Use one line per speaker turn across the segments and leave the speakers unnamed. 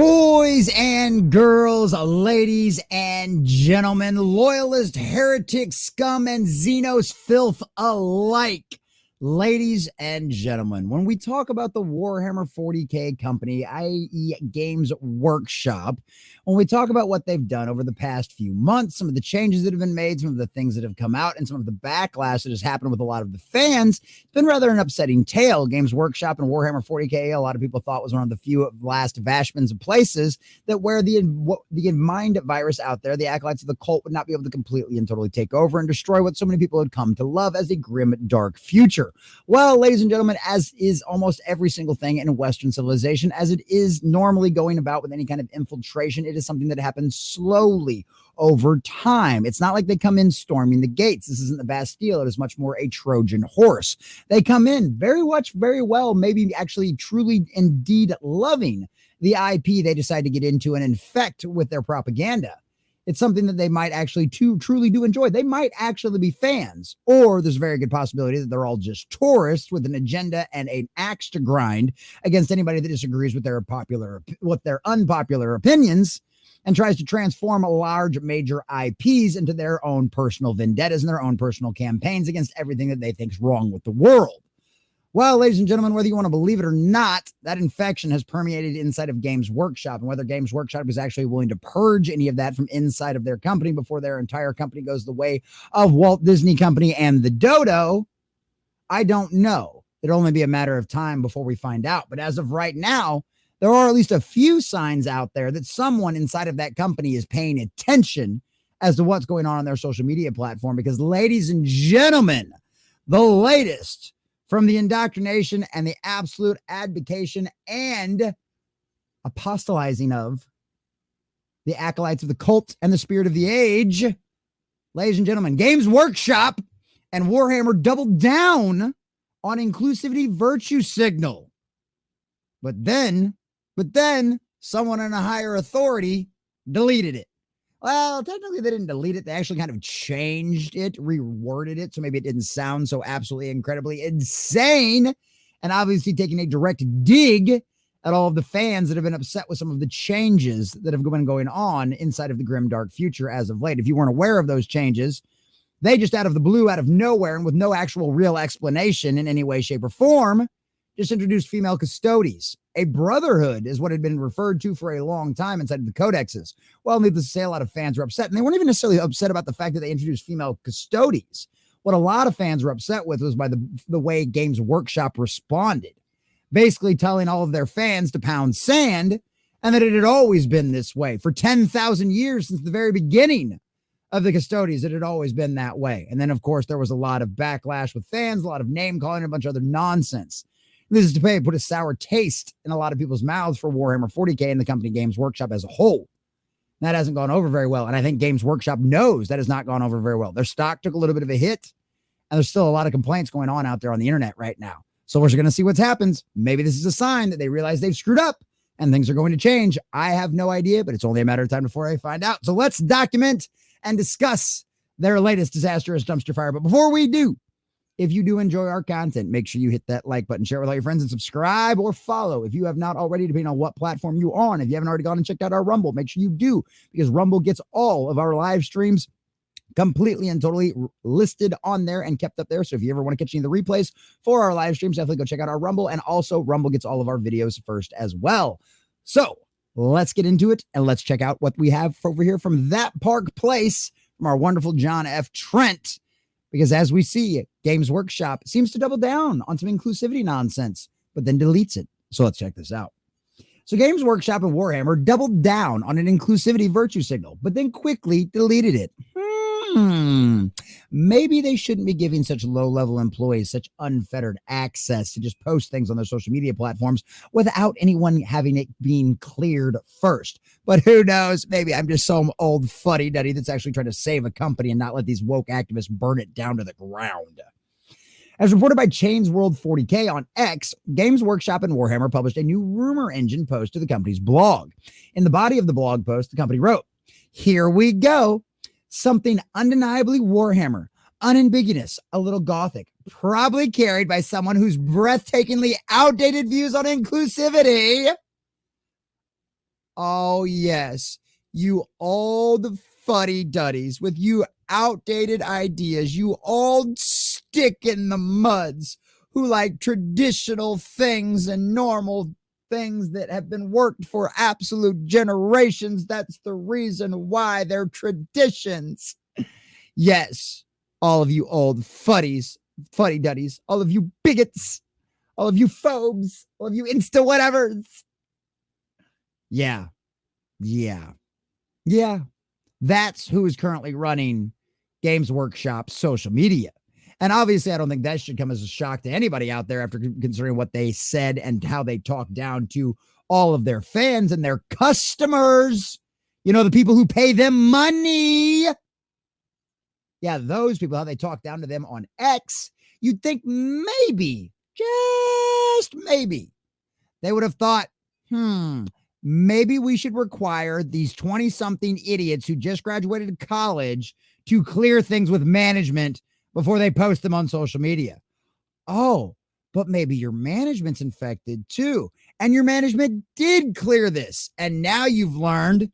Boys and girls, ladies and gentlemen, loyalist, heretic, scum, and Xenos filth alike. Ladies and gentlemen, when we talk about the Warhammer 40k company, i.e. Games Workshop, when we talk about what they've done over the past few months, some of the changes that have been made, some of the things that have come out, and some of the backlash that has happened with a lot of the fans, it's been rather an upsetting tale. Games Workshop and Warhammer 40k, a lot of people thought was one of the few last vashmans of places that where the mind virus out there, the acolytes of the cult, would not be able to completely and totally take over and destroy what so many people had come to love as a grim, dark future. Well, ladies and gentlemen, as is almost every single thing in Western civilization, as it is normally going about with any kind of infiltration, it is something that happens slowly over time. It's not like they come in storming the gates. This isn't the Bastille. It is much more a Trojan horse. They come in very well, maybe actually truly indeed loving the IP they decide to get into and infect with their propaganda. It's something that they might actually truly do enjoy. They might actually be fans, or there's a very good possibility that they're all just tourists with an agenda and an axe to grind against anybody that disagrees with their unpopular opinions and tries to transform large major IPs into their own personal vendettas and their own personal campaigns against everything that they think is wrong with the world. Well, ladies and gentlemen, whether you want to believe it or not, that infection has permeated inside of Games Workshop, and whether Games Workshop is actually willing to purge any of that from inside of their company before their entire company goes the way of Walt Disney Company and the Dodo, I don't know. It'll only be a matter of time before we find out. But as of right now, there are at least a few signs out there that someone inside of that company is paying attention as to what's going on their social media platform. Because, ladies and gentlemen, the latest from the indoctrination and the absolute abdication and apostolizing of the acolytes of the cult and the spirit of the age, ladies and gentlemen, Games Workshop and Warhammer doubled down on inclusivity virtue signal. But then someone in a higher authority deleted it. Well, technically they didn't delete it. They actually kind of changed it, reworded it, so maybe it didn't sound so absolutely incredibly insane, and obviously taking a direct dig at all of the fans that have been upset with some of the changes that have been going on inside of the grim, dark future as of late. If you weren't aware of those changes, they just out of the blue, out of nowhere, and with no actual real explanation in any way, shape, or form, just introduced female Custodes. A brotherhood is what had been referred to for a long time inside of the codexes. Well, needless to say, a lot of fans were upset, and they weren't even necessarily upset about the fact that they introduced female Custodes. What a lot of fans were upset with was by the way Games Workshop responded, basically telling all of their fans to pound sand and that it had always been this way for 10,000 years since the very beginning of the Custodes. It had always been that way. And then, of course, there was a lot of backlash with fans, a lot of name calling, a bunch of other nonsense. This is to put a sour taste in a lot of people's mouths for Warhammer 40k and the company Games Workshop as a whole. That hasn't gone over very well, and I think Games Workshop knows that has not gone over very well. Their stock took a little bit of a hit, and there's still a lot of complaints going on out there on the internet right now. So we're going to see what happens. Maybe this is a sign that they realize they've screwed up and things are going to change. I have no idea, but it's only a matter of time before I find out. So let's document and discuss their latest disastrous dumpster fire. But before we do, if you do enjoy our content, make sure you hit that like button, share it with all your friends, and subscribe or follow if you have not already, depending on what platform you're on. If you haven't already gone and checked out our Rumble, make sure you do, because Rumble gets all of our live streams completely and totally listed on there and kept up there. So if you ever want to catch any of the replays for our live streams, definitely go check out our Rumble. And also Rumble gets all of our videos first as well. So let's get into it and let's check out what we have over here from That Park Place from our wonderful John F. Trent. Because as we see, Games Workshop seems to double down on some inclusivity nonsense, but then deletes it. So let's check this out. So Games Workshop and Warhammer doubled down on an inclusivity virtue signal, but then quickly deleted it. Maybe they shouldn't be giving such low-level employees such unfettered access to just post things on their social media platforms without anyone having it being cleared first. But who knows? Maybe I'm just some old fuddy-duddy that's actually trying to save a company and not let these woke activists burn it down to the ground. As reported by Chains World 40k on X, Games Workshop and Warhammer published a new rumor engine post to the company's blog. In the body of the blog post, the company wrote, "Here we go. Something undeniably Warhammer, unambiguous, a little gothic, probably carried by someone whose breathtakingly outdated views on inclusivity Oh, yes. You old fuddy-duddies with you outdated ideas, you old stick in the muds who like traditional things and normal things that have been worked for absolute generations. That's the reason why they're traditions. Yes, all of you old fuddy-duddies, all of you bigots, all of you phobes, all of you insta-whatevers. Yeah. That's who is currently running Games Workshop social media. And obviously, I don't think that should come as a shock to anybody out there after considering what they said and how they talked down to all of their fans and their customers. You know, the people who pay them money. Yeah, those people, how they talk down to them on X. You'd think maybe, just maybe, they would have thought, maybe we should require these 20-something idiots who just graduated college to clear things with management before they post them on social media. Oh, but maybe your management's infected too. And your management did clear this. And now you've learned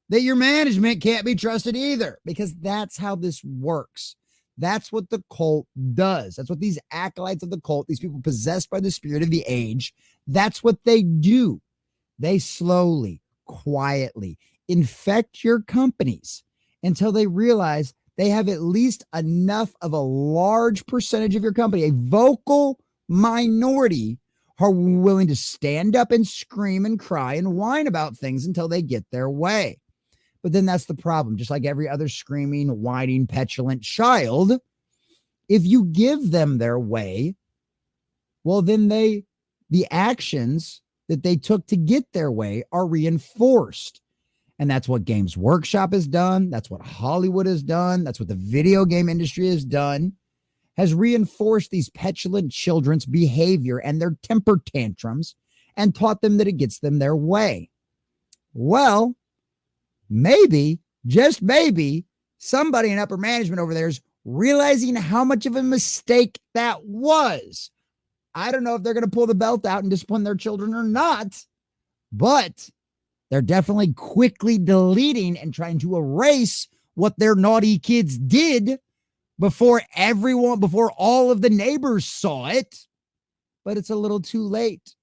that your management can't be trusted either, because that's how this works. That's what the cult does. That's what these acolytes of the cult, these people possessed by the spirit of the age, that's what they do. They slowly, quietly infect your companies until they realize they have at least enough of a large percentage of your company, a vocal minority, are willing to stand up and scream and cry and whine about things until they get their way. But then that's the problem. Just like every other screaming, whining, petulant child, if you give them their way, well, then the actions that they took to get their way are reinforced. And that's what Games Workshop has done. That's what Hollywood has done. That's what the video game industry has done, has reinforced these petulant children's behavior and their temper tantrums and taught them that it gets them their way. Well, maybe, just maybe, somebody in upper management over there is realizing how much of a mistake that was. I don't know if they're going to pull the belt out and discipline their children or not, but they're definitely quickly deleting and trying to erase what their naughty kids did before all of the neighbors saw it. But it's a little too late,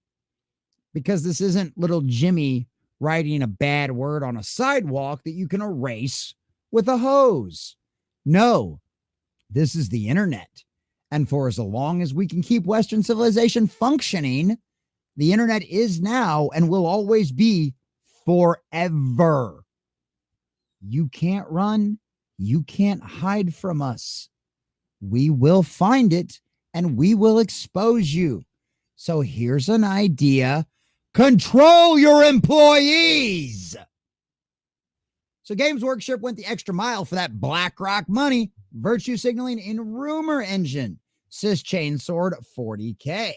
because this isn't little Jimmy writing a bad word on a sidewalk that you can erase with a hose. No, this is the internet. And for as long as we can keep Western civilization functioning, the internet is now and will always be forever. You can't run. You can't hide from us. We will find it and we will expose you. So here's an idea. Control your employees. So Games Workshop went the extra mile for that BlackRock money, virtue signaling in rumor engine, Cis Chainsword 40k.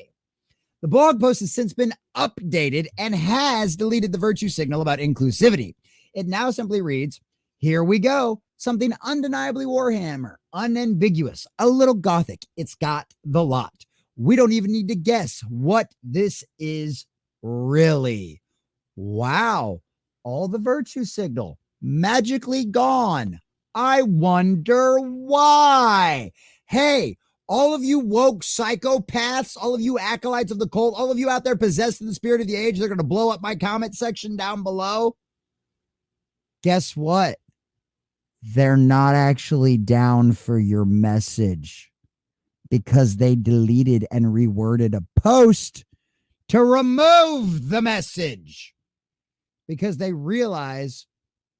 The blog post has since been updated and has deleted the virtue signal about inclusivity. It now simply reads, here we go, something undeniably Warhammer, unambiguous, a little gothic. It's got the lot. We don't even need to guess what this is really. Wow, all the virtue signal magically gone. I wonder why. Hey, all of you woke psychopaths, all of you acolytes of the cult, all of you out there possessed in the spirit of the age, they're going to blow up my comment section down below. Guess what? They're not actually down for your message, because they deleted and reworded a post to remove the message, because they realize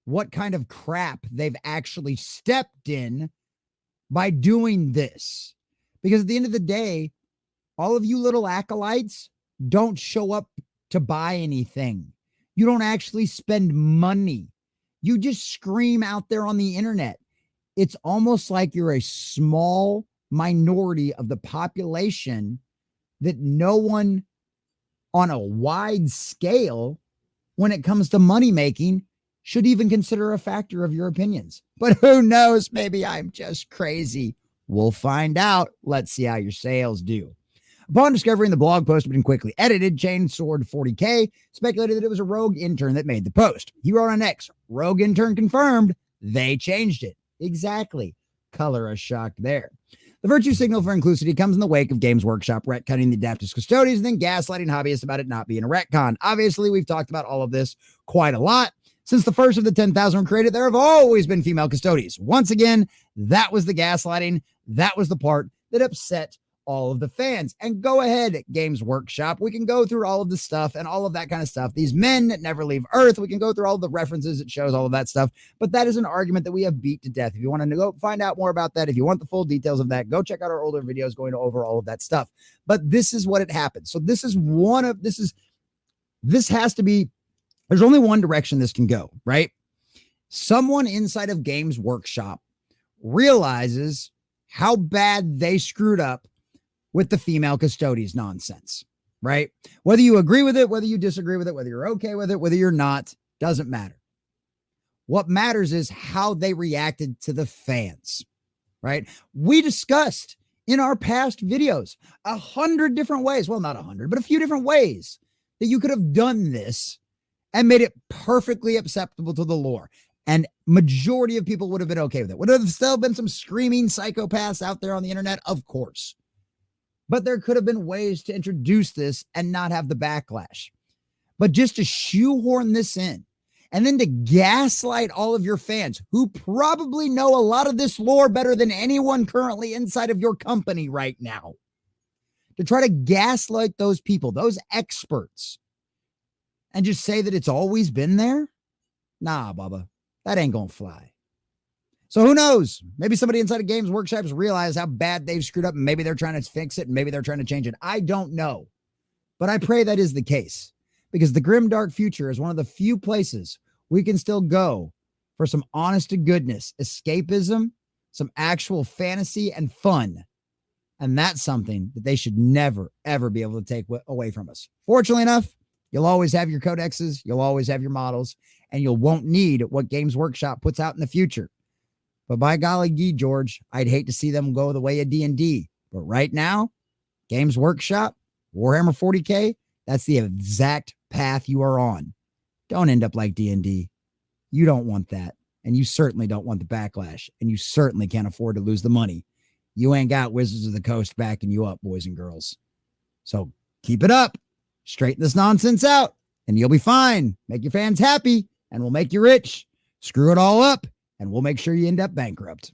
what kind of crap they've actually stepped in by doing this. Because at the end of the day, all of you little acolytes don't show up to buy anything. You don't actually spend money. You just scream out there on the internet. It's almost like you're a small minority of the population that no one on a wide scale, when it comes to money making, should even consider a factor of your opinions. But who knows? Maybe I'm just crazy. We'll find out. Let's see how your sales do. Upon discovering the blog post had been quickly edited, Chainsword 40k speculated that it was a rogue intern that made the post. He wrote on X, rogue intern confirmed, they changed it. Exactly. Color us shocked there. The virtue signal for inclusivity comes in the wake of Games Workshop retconning the Adaptus Custodes and then gaslighting hobbyists about it not being a retcon. Obviously, we've talked about all of this quite a lot. Since the first of the 10,000 were created, there have always been female Custodes. Once again, that was the gaslighting. That was the part that upset all of the fans. And go ahead, Games Workshop. We can go through all of the stuff and all of that kind of stuff. These men that never leave Earth. We can go through all the references. It shows all of that stuff. But that is an argument that we have beat to death. If you want to go find out more about that, if you want the full details of that, go check out our older videos going over all of that stuff. But this is what it happened. So this has to be, there's only one direction this can go, right? Someone inside of Games Workshop realizes how bad they screwed up with the female Custodes nonsense, right? Whether you agree with it, whether you disagree with it, whether you're okay with it, whether you're not, doesn't matter. What matters is how they reacted to the fans, right? We discussed in our past videos 100 different ways, well, not 100, but a few different ways that you could have done this and made it perfectly acceptable to the lore. And majority of people would have been okay with it. Would have still been some screaming psychopaths out there on the internet? Of course. But there could have been ways to introduce this and not have the backlash. But just to shoehorn this in and then to gaslight all of your fans who probably know a lot of this lore better than anyone currently inside of your company right now, to try to gaslight those people, those experts, and just say that it's always been there? Nah, Bubba, that ain't gonna fly. So who knows? Maybe somebody inside of Games Workshop has realized how bad they've screwed up and maybe they're trying to fix it and maybe they're trying to change it. I don't know. But I pray that is the case because the grim dark future is one of the few places we can still go for some honest to goodness escapism, some actual fantasy and fun. And that's something that they should never, ever be able to take away from us. Fortunately enough, you'll always have your codexes, you'll always have your models, and you won't need what Games Workshop puts out in the future. But by golly gee, George, I'd hate to see them go the way of D&D. But right now, Games Workshop, Warhammer 40k, that's the exact path you are on. Don't end up like D&D. You don't want that. And you certainly don't want the backlash. And you certainly can't afford to lose the money. You ain't got Wizards of the Coast backing you up, boys and girls. So keep it up. Straighten this nonsense out. And you'll be fine. Make your fans happy. And we'll make you rich. Screw it all up. And we'll make sure you end up bankrupt.